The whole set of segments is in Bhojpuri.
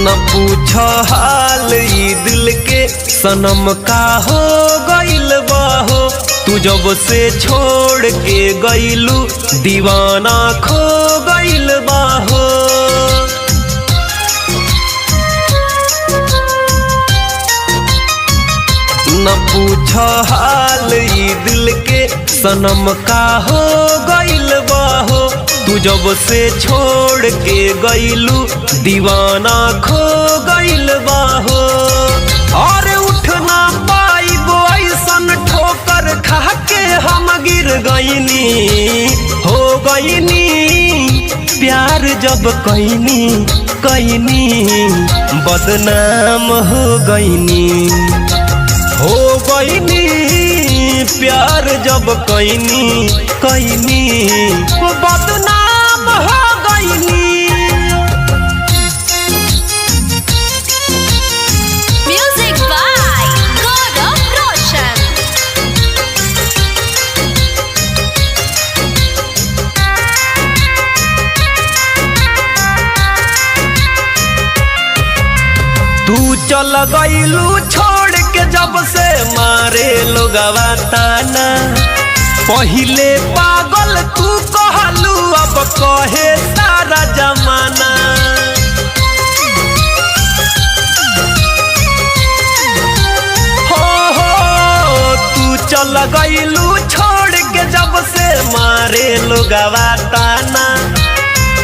न पूछ हाल ई दिल के सनम का हो गइल बाहो। तू जब से छोड़ के गइलू दीवाना खो गइल बाहो। न पूछ हाल ई दिल के सनम का हो गइल बाहो। तू जब से छोड़ के गइलू दीवाना खो गइल बाहो। और उठ ना पाइबो ऐसन ठोकर खा के हम गिर गइनी हो गइनी। प्यार जब कइनी बदनाम हो गइनी हो गइनी। प्यार जब कइनी बदनाम हो गइनी। Music by Gaurav Roshan. तू चल गइलू छोड़ के जब से मारे लोगवा ताना। पहिले पागल तू कहलू अब कहे सारा जमाना। हो तू चल गइलू छोड़ के जब से मारे लोगवा ताना।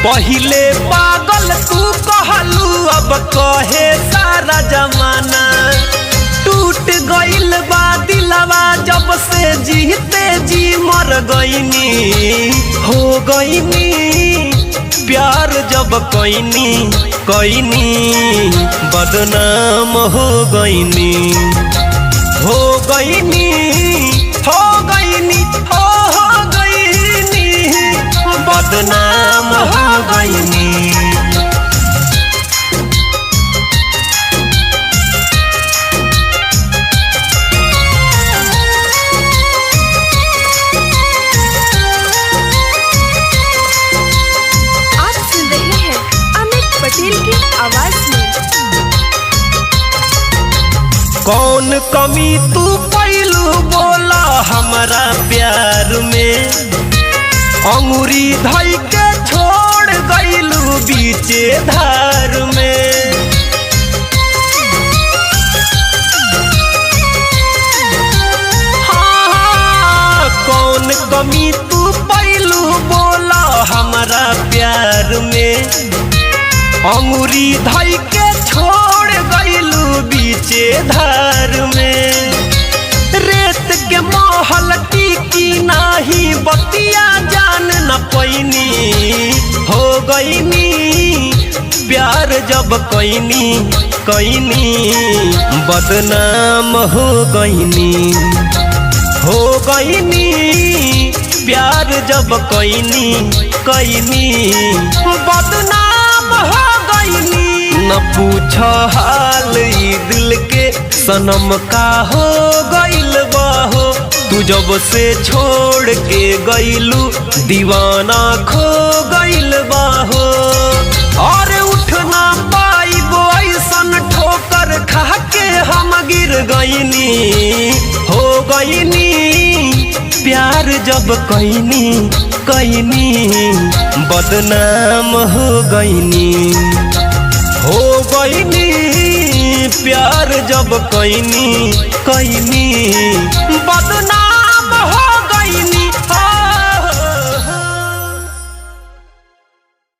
पहिले पागल तू कहलू अब कहे सारा जमाना। टूट गइल बा दिलवा जब से जीते जी मर गइनी हो गइनी। प्यार जब कइनी बदनाम हो गइनी हो गइनी हो गइनी हो गइनी बदनाम हो गइनी। आवाज में कौन कमी तू पैलू बोला हमारा प्यार में। अंगूरी धई के छोड़ गइलू बीचे धार में। हाँ, कौन कमी तू पैलू बोला हमारा प्यार में। अंगूरी धई के छोड़ गइलू बीचे धार में। रेत के महल टिकी नाही बतिया जान न पैनी हो गइनी। प्यार जब कइनी बदनाम हो गइनी हो गइनी। प्यार जब कइनी बदनाम हो गइनी। न पूछ हाल ई दिल के सनम का हो गइल बाहो। तू जब से छोड़ के गइलू दीवाना खो गइल बाहो। और उठ ना पाइबो ऐसन ठोकर खा के हम गिर गइनी हो गइनी। प्यार जब कइनी बदनाम हो गइनी हो गइनी। प्यार जब कइनी बदनाम हो